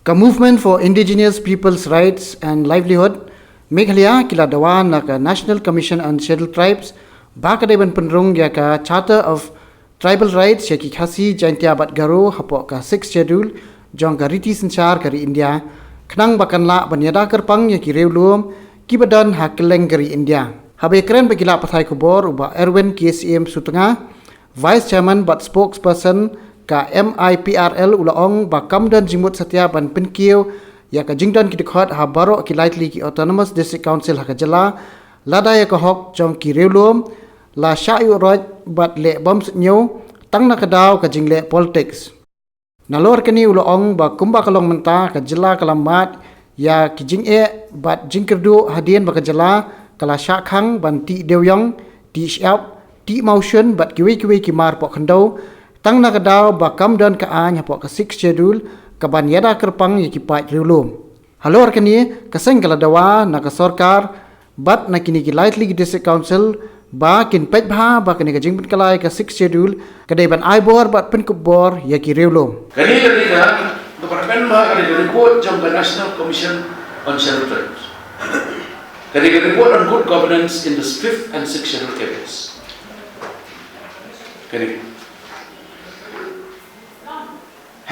Ka Movement for Indigenous People's Rights and Livelihood, Meghalaya kila dawan na ka National Commission on Scheduled Tribes, baka deban penrung ya ka Charter of Tribal Rights ya ki khasi jaintia bat garo hapo ka 6th schedule jong ka riti senchar kari India, kenang bakan la banyada kerpang ya ki reulum ki badan hakeleng kari India. Habe keren bagila pathai kubor uba Erwin KCM Sutengah, Vice Chairman but Spokesperson ka MIPRL ulaong ba Kamdan Jimut Satya ban Pinkiu ya ka jingdan ki dekhot ha baro ki lightly ki Autonomous District Council ha ka jala lada ya ka hok jong ki reulum la syayu roj bat le bom nyu tang na ka daw ka jingle politics. Nalor kini ulaong ba kumba kalong menta ka jala kalamat ya ki jing'e bat jingkerdu hadien ba ka jala kala syakhang ban ti dewyong ti syap ti motion bat kiwi ki mar pok khandau tang na kadaw ba kamdan ka an hapo ka 6th schedule ka ban yada kerpang yaki pat riulum. Halor kani kaseng kala dawa na ka sarkar bat na kini ki lightly ki district council ba kin pet bha ba kini ka jingpin kalai ka 6th schedule kadai ban aibor bat pen kubor yaki riulum. Kani ka department ma kani report jong ka National Commission on Scheduled Tribes. Kani ka report on good governance in the 5th and 6th scheduled areas. Kani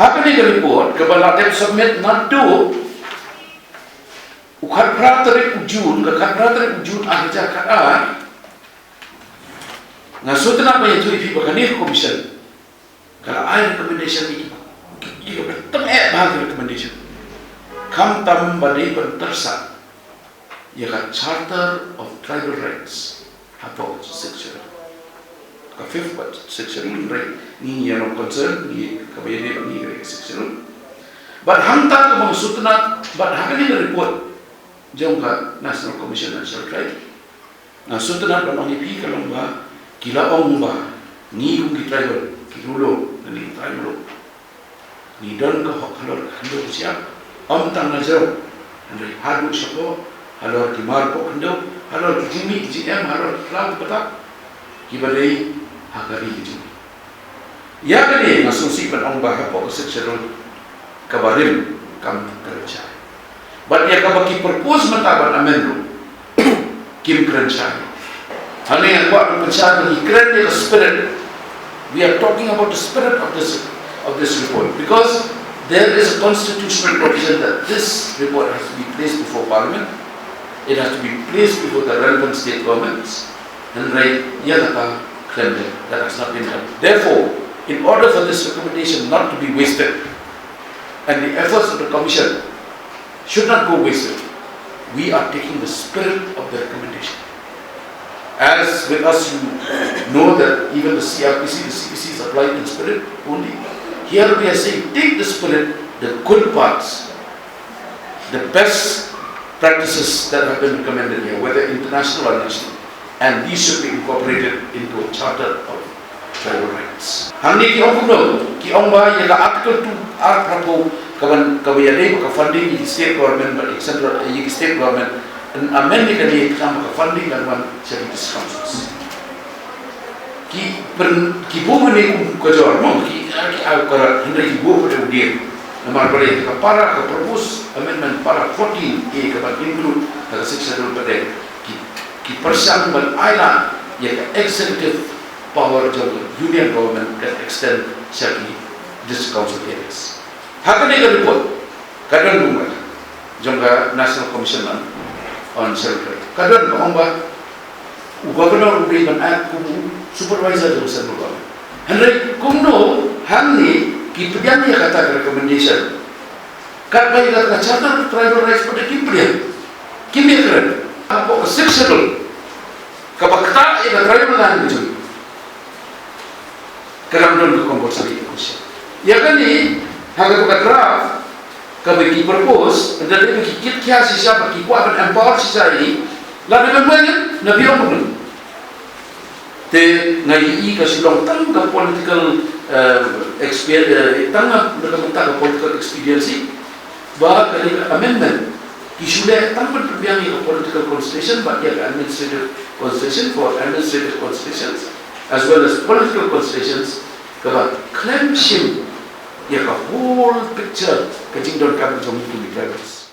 happening the report kabala tem submit not do ukhat pratare ujun ka khat pratare ujun ahja kha na sutna pa yetu ipi bakani commission kala ai recommendation ki ka tam bhag recommendation kham tam badi pantarsa ye ka Charter of Tribal Rights hapo section ka 5th but section right ni yang concern ni kabayane ni section but hamta ko mga sutna but hakani the report jong ka National Commission on Scheduled Tribes na sutna ba ni pi kalong ba kilaong ba ni yung tribal kirulo ni tribal ni don ka halor hando siya tang na zero and hadu siya ko halor kimar po hando halor kimi GM halor klang patak kibalay hakari itu. Ya kini nasusi pen ong bah po section kabarim kam kerja. But ya kabaki propose mataban amendment kim kerja. Hanya yang buat kerja ni create the spirit. We are talking about the spirit of this report because there is a constitutional provision that this report has to be placed before Parliament. It has to be placed before the relevant state governments and right yadaka that has not been done. Therefore, in order for this recommendation not to be wasted and the efforts of the Commission should not go wasted, we are taking the spirit of the recommendation. As with us, you know that even the CRPC, the CPC is applied in spirit only. Here we are saying take the spirit, the good parts, the best practices that have been recommended here, whether international or national, and these should be incorporated into a Charter of Tribal Rights. Hamni ki ong kuno ki ong ba ya article 2 article kaban kabayade ka funding in state government but etc. in state government and amend ka ni ka funding dan one service councils. Ki bo ni ko jor mo ki akara hendra ki bo ko dia. Namar balik ka para ka propose amendment para 14 ka ban include ka 6 schedule pada ki persian ban aina ya executive power of union government can extend certainly this council areas. Hakani ka report kadang bunga jongga National Commission on Scheduled Tribes. Kadang ba governor ubri ban at kubu supervisor of central government. Henry kumno hamni ki pedian ya kata recommendation. Kat bayi kata Charter of Tribal Rights pada kiprian. Kimia keren. Apa exceptional kabakta ida tribal land itu keramdon ke kompulsori Indonesia ya kan ni harga buka draft kabaki propose dan dia bagi kit kia sisa bagi kuat dan empower sisa ini lalu memang nabi orang te ngai ka silong tang ka political experience tang ka political experience ba kali amendment Isulah tanpa terbiang yang political constitution, but yang administrative constitution for administrative constitutions, as well as political constitutions. Kalau claim shim ya ka whole picture ka jing don ka jong to be drivers